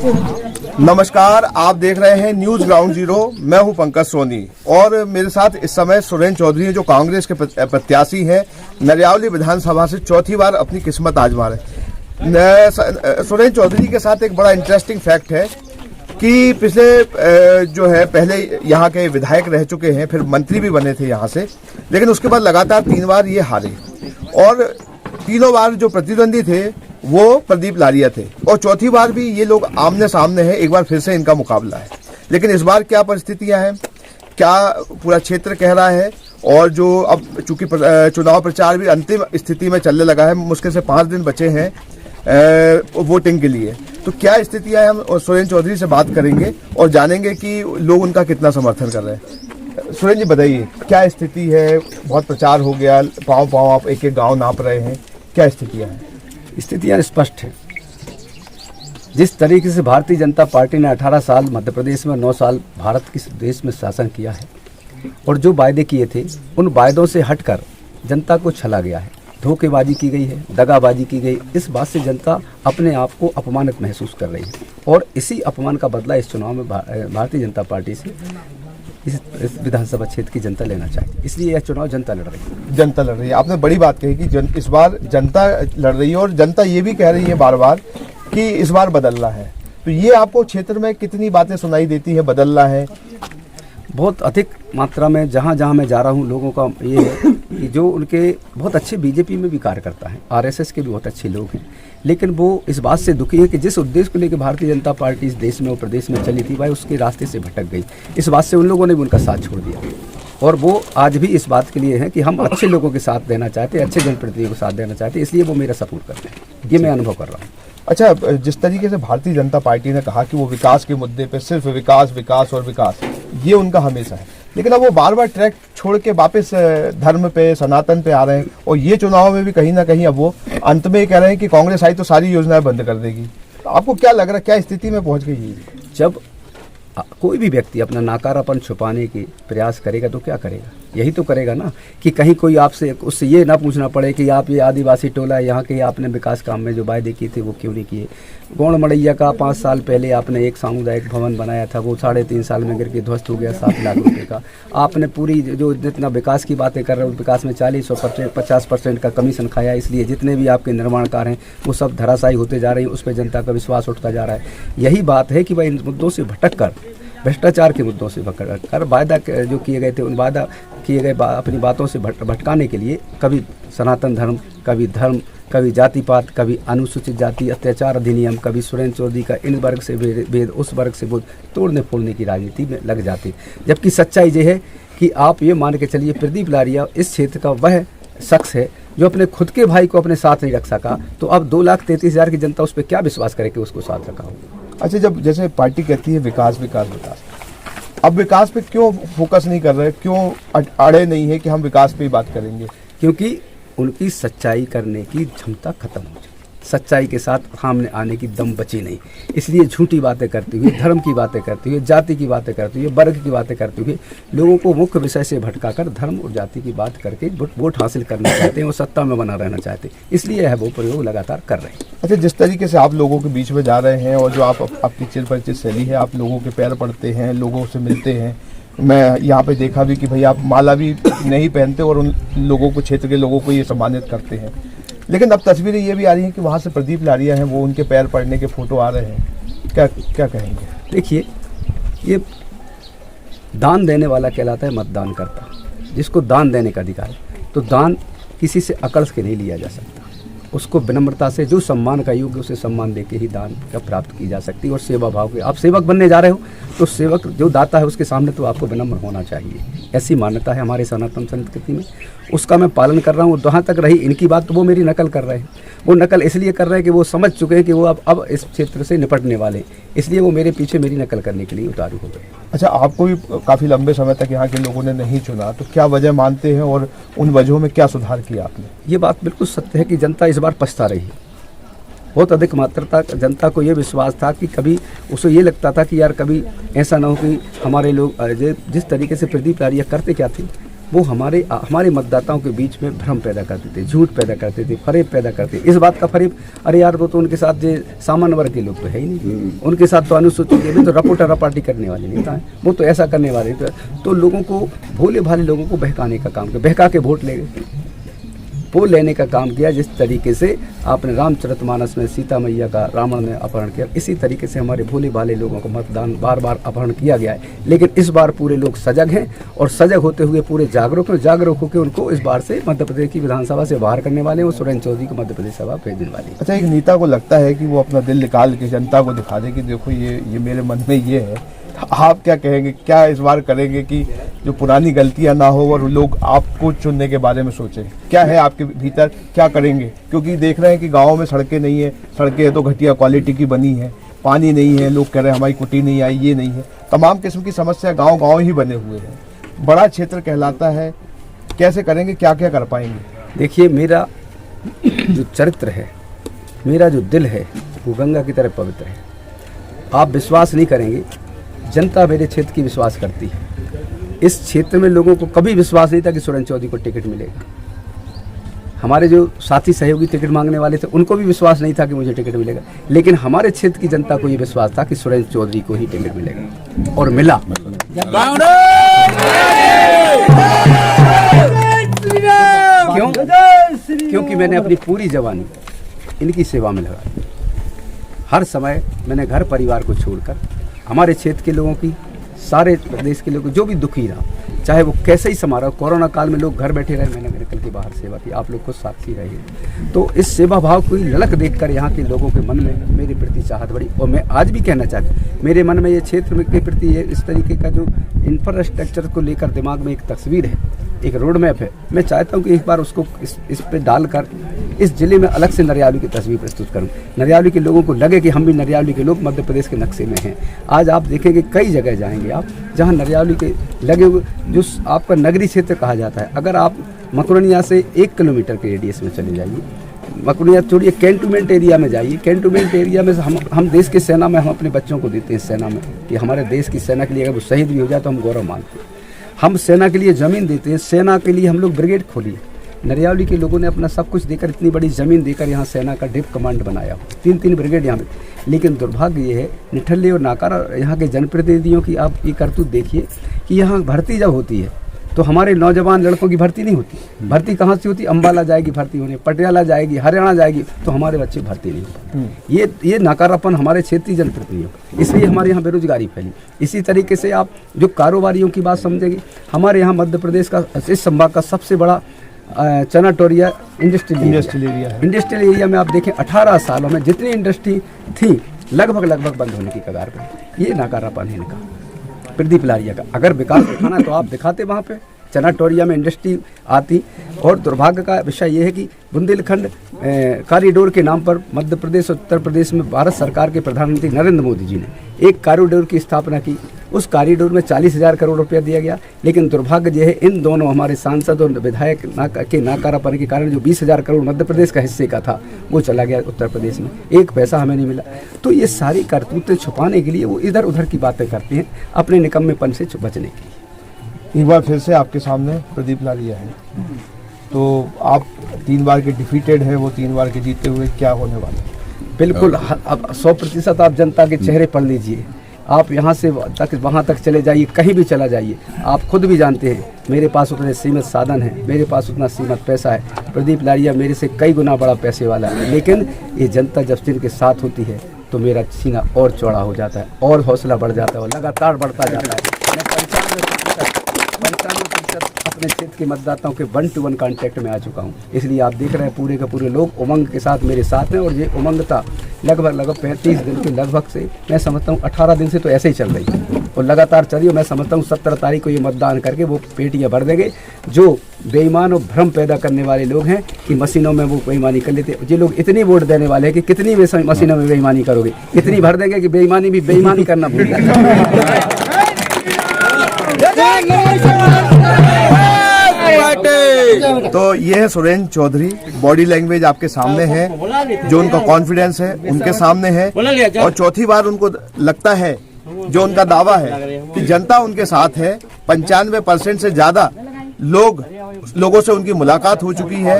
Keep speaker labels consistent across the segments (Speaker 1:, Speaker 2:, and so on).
Speaker 1: नमस्कार, आप देख रहे हैं न्यूज ग्राउंड जीरो। मैं हूं पंकज सोनी और मेरे साथ इस समय सुरेंद्र चौधरी हैं, जो कांग्रेस के प्रत्याशी हैं। नरियावली विधानसभा से चौथी बार अपनी किस्मत आजमा रहे। सुरेंद्र चौधरी के साथ एक बड़ा इंटरेस्टिंग फैक्ट है कि पिछले जो है पहले यहाँ के विधायक रह चुके हैं, फिर मंत्री भी बने थे यहाँ से, लेकिन उसके बाद लगातार 3 बार ये हारे और तीनों बार जो प्रतिद्वंदी थे वो प्रदीप लारिया थे और चौथी बार भी ये लोग आमने सामने हैं। एक बार फिर से इनका मुकाबला है, लेकिन इस बार क्या परिस्थितियां हैं, क्या पूरा क्षेत्र कह रहा है, और जो अब चूंकि चुनाव प्रचार भी अंतिम स्थिति में चलने लगा है, मुश्किल से 5 दिन बचे हैं वोटिंग के लिए, तो क्या स्थितियां हैं, हम सुरेंद्र चौधरी से बात करेंगे और जानेंगे कि लोग उनका कितना समर्थन कर रहे हैं। सुरेंद्र जी बताइए, क्या स्थिति है? बहुत प्रचार हो गया, पाँव पाँव आप एक एक गाँव नाप रहे हैं, क्या स्थितियाँ हैं?
Speaker 2: स्थितियाँ स्पष्ट है। जिस तरीके से भारतीय जनता पार्टी ने 18 साल मध्य प्रदेश में, 9 साल भारत के देश में शासन किया है और जो वायदे किए थे उन वायदों से हटकर जनता को छला गया है, धोखेबाजी की गई है, दगाबाजी की गई। इस बात से जनता अपने आप को अपमानित महसूस कर रही है और इसी अपमान का बदला इस चुनाव में भारतीय जनता पार्टी से इस विधानसभा क्षेत्र की जनता लेना चाहिए। इसलिए यह चुनाव जनता लड़ रही है।
Speaker 1: जनता लड़ रही है। आपने बड़ी बात कही कि इस बार जनता लड़ रही है और जनता ये भी कह रही है बार बार कि इस बार बदलना है। तो ये आपको क्षेत्र में कितनी बातें सुनाई देती है बदलना है?
Speaker 2: बहुत अधिक मात्रा में जहाँ जहाँ मैं जा रहा हूँ लोगों का ये है कि जो उनके बहुत अच्छे बीजेपी में भी कार्यकर्ता हैं, आरएसएस के भी बहुत अच्छे लोग हैं, लेकिन वो इस बात से दुखी है कि जिस उद्देश्य को लेकर भारतीय जनता पार्टी इस देश में और प्रदेश में चली थी वह उसके रास्ते से भटक गई। इस बात से उन लोगों ने भी उनका साथ छोड़ दिया और वो आज भी इस बात के लिए हैं कि हम अच्छे लोगों के साथ देना चाहते हैं, अच्छे जनप्रतिनिधियों को साथ देना चाहते हैं, इसलिए वो मेरा सपोर्ट करते हैं। ये मैं अनुभव कर रहा हूँ।
Speaker 1: अच्छा, जिस तरीके से भारतीय जनता पार्टी ने कहा कि वो विकास के मुद्दे पे सिर्फ विकास विकास और विकास, ये उनका हमेशा है, लेकिन अब वो बार बार ट्रैक छोड़ के वापस धर्म पे, सनातन पे आ रहे हैं और ये चुनाव में भी कहीं ना कहीं अब वो अंत में कह रहे हैं कि कांग्रेस आई तो सारी योजनाएं बंद कर देगी। तो आपको क्या लग रहा है, क्या स्थिति में पहुंच गई है?
Speaker 2: जब कोई भी व्यक्ति अपना नाकारापन छुपाने की प्रयास करेगा तो क्या करेगा? यही तो करेगा ना कि कहीं कोई आपसे उससे ये ना पूछना पड़े कि आप ये आदिवासी टोला है, यहाँ के आपने विकास काम में जो वायदे किए थे वो क्यों नहीं किए। गौड़ मड़ैया का 5 साल पहले आपने एक सामुदायिक भवन बनाया था, वो 3.5 साल में गिर के ध्वस्त हो गया, 7 लाख रुपए का। आपने पूरी जो जितना विकास की बातें कर रहे हो, विकास में 40 और 50% का कमीशन खाया, इसलिए जितने भी आपके निर्माण कार्य हैं वो सब धराशायी होते जा रहे हैं, उस पर जनता का विश्वास उठता जा रहा है। यही बात है कि वह इन मुद्दों से भटक कर, भ्रष्टाचार के मुद्दों से भटक कर, वायदा जो किए गए थे उन वायदा किए गए अपनी बातों से भटकाने के लिए कभी सनातन धर्म, कभी जाति पात, कभी अनुसूचित जाति अत्याचार अधिनियम, कभी सुरेंद्र चौधरी का इन वर्ग से भेद उस वर्ग से बोध तोड़ने फोड़ने की राजनीति में लग जाती। जबकि सच्चाई ये है कि आप ये मान के चलिए प्रदीप लारिया इस क्षेत्र का वह शख्स है जो अपने खुद के भाई को अपने साथ नहीं रख सका, तो अब 2,33,000 की जनता उस पर क्या विश्वास करे कि उसको साथ रखा हो।
Speaker 1: अच्छा, जब जैसे पार्टी कहती है विकास विकास विकास, अब विकास पे क्यों फोकस नहीं कर रहे, क्यों अड़े नहीं है कि हम विकास पे ही बात करेंगे?
Speaker 2: क्योंकि उनकी सच्चाई करने की क्षमता खत्म हो चुकी, सच्चाई के साथ सामने आने की दम बची नहीं, इसलिए झूठी बातें करते हुए, धर्म की बातें करते हुए, जाति की बातें करते हुए, वर्ग की बातें करते हुए लोगों को मुख्य विषय से भटकाकर धर्म और जाति की बात करके वोट हासिल करना चाहते हैं और सत्ता में बना रहना चाहते हैं, इसलिए यह वो प्रयोग लगातार कर रहे हैं।
Speaker 1: अच्छा, जिस तरीके से आप लोगों के बीच में जा रहे हैं और जो आपकी चिर परिचित शैली है, आप लोगों के पैर पड़ते हैं, लोगों से मिलते हैं, मैं यहाँ पे देखा भी कि भाई आप माला भी नहीं पहनते और उन लोगों को, क्षेत्र के लोगों को ये सम्मानित करते हैं, लेकिन अब तस्वीरें ये भी आ रही हैं कि वहाँ से प्रदीप लारिया हैं, वो उनके पैर पड़ने के फोटो आ रहे हैं, क्या कहेंगे?
Speaker 2: देखिए, ये दान देने वाला कहलाता है मतदान करता, जिसको दान देने का अधिकार है, तो दान किसी से अकड़ के नहीं लिया जा सकता, उसको विनम्रता से जो सम्मान का योग्य उसे सम्मान देके ही दान का प्राप्त की जा सकती है। और सेवा भाव के, आप सेवक बनने जा रहे हो तो सेवक जो दाता है उसके सामने तो आपको विनम्र होना चाहिए, ऐसी मान्यता है हमारे सनातन संस्कृति में, उसका मैं पालन कर रहा हूँ। जहाँ तक रही इनकी बात, तो वो मेरी नकल कर रहे हैं, वो नकल इसलिए कर रहे हैं कि वो समझ चुके हैं कि वो अब इस क्षेत्र से निपटने वाले, इसलिए वो मेरे पीछे मेरी नकल करने के लिए उतारू हो गए।
Speaker 1: अच्छा, आपको भी काफ़ी लंबे समय तक यहाँ के लोगों ने नहीं चुना, तो क्या वजह मानते हैं और उन वजहों में क्या सुधार किया आपने?
Speaker 2: ये बात बिल्कुल सत्य है कि जनता इस बार पछता रही है। बहुत अधिक मात्रा जनता को ये विश्वास था कि कभी उसे ये लगता था कि यार कभी ऐसा ना हो कि हमारे लोग जिस तरीके से प्रदीप लारिया करते क्या थे, वो हमारे मतदाताओं के बीच में भ्रम पैदा करते थे, झूठ पैदा करते थे, फरेब पैदा करते थे। इस बात का फरेब, अरे यार वो तो उनके साथ जो सामान्य वर्ग के लोग तो है ही नहीं, उनके साथ तो अनुसूचित भी तो रपोटा रपाटी करने वाले नेता हैं, वो तो ऐसा करने वाले तो लोगों को, भोले भाले लोगों को बहकाने का काम किया, बहका के वोट ले गए, वो लेने का काम किया। जिस तरीके से आपने रामचरितमानस में सीता मैया का रावण ने अपहरण किया, इसी तरीके से हमारे भोले भाले लोगों को मतदान बार बार अपहरण किया गया है। लेकिन इस बार पूरे लोग सजग हैं और सजग होते हुए पूरे जागरूक हैं। जागरूक होकर उनको इस बार से मध्य प्रदेश की विधानसभा से बाहर करने वाले हैं, वो सुरेंद्र चौधरी को मध्य प्रदेश सभा भेजने वाले हैं।
Speaker 1: अच्छा, एक नेता को लगता है कि वो अपना दिल निकाल के जनता को दिखा दे कि देखो ये मेरे मन में ये है। आप क्या कहेंगे, क्या इस बार करेंगे कि जो पुरानी गलतियां ना हो और लोग आपको चुनने के बारे में सोचें? क्या है आपके भीतर, क्या करेंगे? क्योंकि देख रहे हैं कि गाँव में सड़कें नहीं है, सड़कें तो घटिया क्वालिटी की बनी है, पानी नहीं है, लोग कह रहे हैं हमारी कुटी नहीं आई, ये नहीं है, तमाम किस्म की समस्या गाँव ही बने हुए हैं, बड़ा क्षेत्र कहलाता है। कैसे करेंगे, क्या क्या कर पाएंगे?
Speaker 2: देखिए, मेरा जो चरित्र है, मेरा जो दिल है, वो गंगा की तरह पवित्र है। आप विश्वास नहीं करेंगे, जनता मेरे क्षेत्र की विश्वास करती है। इस क्षेत्र में लोगों को कभी विश्वास नहीं था कि सुरेंद्र चौधरी को टिकट मिलेगा। हमारे जो साथी सहयोगी टिकट मांगने वाले थे, उनको भी विश्वास नहीं था कि मुझे टिकट मिलेगा। लेकिन हमारे क्षेत्र की जनता को ये विश्वास था कि सुरेंद्र चौधरी को ही टिकट मिलेगा, और मिला। क्यों? क्योंकि मैंने अपनी पूरी जवानी इनकी सेवा में लगा दी। हर समय मैंने घर परिवार को छोड़कर हमारे क्षेत्र के लोगों की, सारे प्रदेश के लोगों, जो भी दुखी रहा, चाहे वो कैसे ही समारोह, कोरोना काल में लोग घर बैठे रहे, मैंने निकल के बाहर सेवा की, आप लोग को साक्षी रहे। तो इस सेवा भाव को ललक देखकर यहाँ के लोगों के मन में मेरे प्रति चाहत बढ़ी। और मैं आज भी कहना चाहता हूँ, मेरे मन में ये क्षेत्र के प्रति ये इस तरीके का जो इंफ्रास्ट्रक्चर को लेकर दिमाग में एक तस्वीर है, एक रोड मैप है। मैं चाहता हूँ कि एक बार उसको इस पे डालकर इस जिले में अलग से नरियावली की तस्वीर प्रस्तुत करूँ। नरियावली के लोगों को लगे कि हम भी नरियावली के लोग मध्य प्रदेश के नक्शे में हैं। आज आप देखेंगे कई जगह जाएंगे आप, जहाँ नरियावली के लगे हुए, जो आपका नगरी क्षेत्र कहा जाता है। अगर आप मकुरनिया से 1 किलोमीटर के रेडियस में चले जाइए, मकुरनिया छोड़िए, कैंटोनमेंट एरिया में जाइए। कैंटोनमेंट एरिया में हम देश की सेना में, हम अपने बच्चों को देते हैं सेना में, कि हमारे देश की सेना के लिए अगर वो शहीद भी हो जाए तो हम गौरव मानते हैं। हम सेना के लिए ज़मीन देते हैं, सेना के लिए हम लोग ब्रिगेड खोली। नरियावली के लोगों ने अपना सब कुछ देकर, इतनी बड़ी ज़मीन देकर यहाँ सेना का डिप कमांड बनाया, 3-3 ब्रिगेड यहाँ में। लेकिन दुर्भाग्य ये है, निठल्ले और नाकारा यहाँ के जनप्रतिनिधियों की आप ये करतूत देखिए कि यहाँ भर्ती जब होती है तो हमारे नौजवान लड़कों की भर्ती नहीं होती। भर्ती कहाँ से होती? अम्बाला जाएगी भर्ती होने, पटियाला जाएगी, हरियाणा जाएगी, तो हमारे बच्चे भर्ती नहीं होते। ये नाकारापन हमारे क्षेत्रीय जनप्रतिनिधियों, इसलिए हमारे यहाँ बेरोजगारी फैली। इसी तरीके से आप जो कारोबारियों की बात समझेंगे, हमारे यहाँ मध्य प्रदेश का, इस संभाग का सबसे बड़ा चनाटोरिया इंडस्ट्रियल एरिया में आप देखें, 18 सालों में जितनी इंडस्ट्री थी लगभग बंद होने की कगार पर। ये नाकारापन है इनका, प्रदीप लारिया का। अगर विकास दिखाना है तो आप दिखाते वहाँ पे, चनाटोरिया में इंडस्ट्री आती। और दुर्भाग्य का विषय ये है कि बुंदेलखंड कॉरिडोर के नाम पर मध्य प्रदेश और उत्तर प्रदेश में भारत सरकार के प्रधानमंत्री नरेंद्र मोदी जी ने एक कॉरिडोर की स्थापना की। उस कॉरिडोर में 40,000 करोड़ रुपया दिया गया। लेकिन दुर्भाग्य ये है, इन दोनों हमारे सांसद और विधायक के नाकारापन के कारण जो 20,000 करोड़ मध्य प्रदेश का हिस्से का था, वो चला गया उत्तर प्रदेश में, 1 पैसा हमें नहीं मिला। तो ये सारी करतूतें छुपाने के लिए वो इधर उधर की बातें करते हैं, अपने निकम्मेपन से बचने के लिए।
Speaker 1: एक बार फिर से आपके सामने प्रदीप लारिया है, तो आप 3 बार के डिफीटेड है, वो 3 बार के जीते हुए, क्या होने वाला है?
Speaker 2: बिल्कुल, अब 100% आप जनता के चेहरे पढ़ लीजिए। आप यहाँ से तक वहाँ तक चले जाइए, कहीं भी चला जाइए, आप खुद भी जानते हैं मेरे पास उतने सीमित साधन हैं, मेरे पास उतना सीमित पैसा है। प्रदीप लारिया मेरे से कई गुना बड़ा पैसे वाला है। लेकिन ये जनता जब जिनके साथ होती है तो मेरा सीना और चौड़ा हो जाता है, और हौसला बढ़ जाता है, लगातार बढ़ता जाता है। मैं 95% अपने क्षेत्र के मतदाताओं के 1-to-1 कांटेक्ट में आ चुका हूं। इसलिए आप देख रहे हैं पूरे के पूरे लोग उमंग के साथ मेरे साथ हैं। और ये उमंगता लगभग 35 दिन के लगभग से, मैं समझता हूँ 18 दिन से तो ऐसे ही चल रही है और लगातार चली। और मैं समझता हूँ 17 तारीख को ये मतदान करके वो पेटियाँ भर देंगे। जो बेईमान और भ्रम पैदा करने वाले लोग हैं कि मशीनों में वो बेईमानी कर लेते, ये लोग इतनी वोट देने वाले हैं कि कितनी मशीनों में बेईमानी करोगे, इतनी भर देंगे कि बेईमानी भी बेईमानी करना भूल जाएगा।
Speaker 1: तो ये है सुरेंद्र चौधरी, बॉडी लैंग्वेज आपके सामने है, जो उनका कॉन्फिडेंस है उनके सामने है। और चौथी बार उनको लगता है, जो उनका दावा है कि जनता उनके साथ है, 95% से ज्यादा लोगों से उनकी मुलाकात हो चुकी है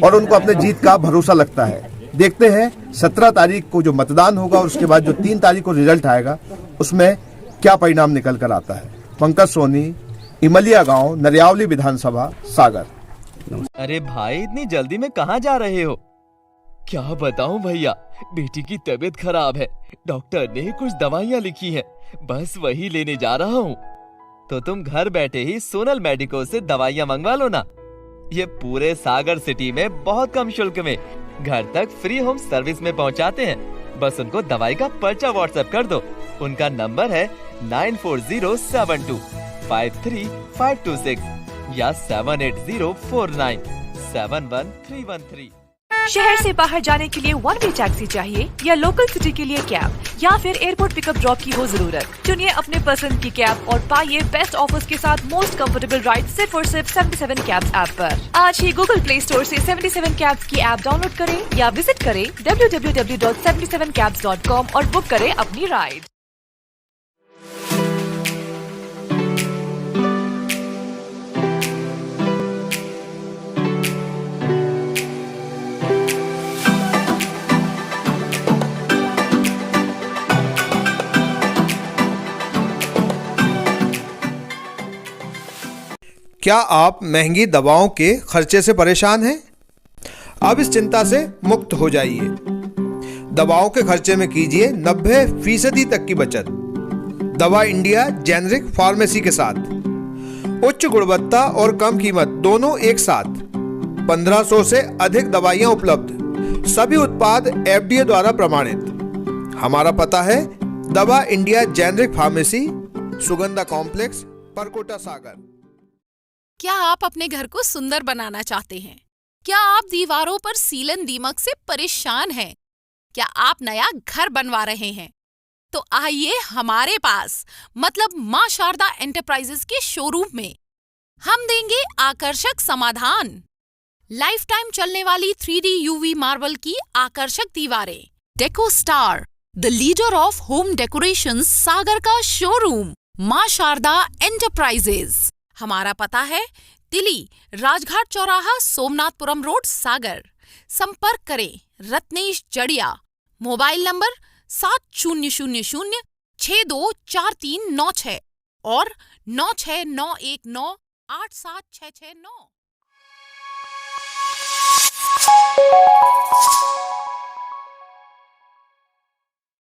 Speaker 1: और उनको अपने जीत का भरोसा लगता है। देखते हैं 17 तारीख को जो मतदान होगा और उसके बाद जो 3 तारीख को रिजल्ट आएगा उसमें क्या परिणाम निकल कर आता है। पंकज सोनी, इमलिया गांव, नरियावली विधानसभा, सागर।
Speaker 3: अरे भाई, इतनी जल्दी में कहाँ जा रहे हो? क्या बताऊं भैया, बेटी की तबीयत खराब है, डॉक्टर ने कुछ दवाइयाँ लिखी हैं, बस वही लेने जा रहा हूँ। तो तुम घर बैठे ही सोनल मेडिको से दवाइयाँ मंगवा लो ना। ये पूरे सागर सिटी में बहुत कम शुल्क में घर तक फ्री होम सर्विस में पहुँचाते हैं। बस उनको दवाई का पर्चा व्हाट्सएप कर दो। उनका नंबर है 9407253526 या 7804971313।
Speaker 4: शहर से बाहर जाने के लिए वन वे टैक्सी चाहिए या लोकल सिटी के लिए कैब या फिर एयरपोर्ट पिकअप ड्रॉप की हो जरूरत? चुनिए अपने पसंद की कैब और पाइए बेस्ट ऑफर्स के साथ मोस्ट कंफर्टेबल राइड सिर्फ और सिर्फ 77 कैब्स ऐप पर। आज ही गूगल प्ले स्टोर से 77 कैब्स की ऐप डाउनलोड करें या विजिट करें www.77cabs.com और बुक करें अपनी राइड।
Speaker 1: क्या आप महंगी दवाओं के खर्चे से परेशान हैं? अब इस चिंता से मुक्त हो जाइए। दवाओं के खर्चे में कीजिए 90% तक की बचत। दवा इंडिया जेनेरिक फार्मेसी के साथ उच्च गुणवत्ता और कम कीमत दोनों एक साथ। 1500 से अधिक दवाइयां उपलब्ध, सभी उत्पाद FDA द्वारा प्रमाणित। हमारा पता है Dawa India generic pharmacy, Sugandha complex, Parkota, Sagar.
Speaker 5: क्या आप अपने घर को सुंदर बनाना चाहते हैं? क्या आप दीवारों पर सीलन दीमक से परेशान हैं? क्या आप नया घर बनवा रहे हैं? तो आइए हमारे पास, मतलब मां शारदा एंटरप्राइजेस के शोरूम में। हम देंगे आकर्षक समाधान। लाइफ टाइम चलने वाली 3D UV मार्बल की आकर्षक दीवारें। Deco Star, the leader of home decoration, Sagar का शोरूम मां शारदा एंटरप्राइजेस। हमारा पता है तिली, राजघाट चौराहा, सोमनाथपुरम रोड, सागर। संपर्क करें रत्नेश जड़िया। मोबाइल नंबर 7000624396 और 9691987669।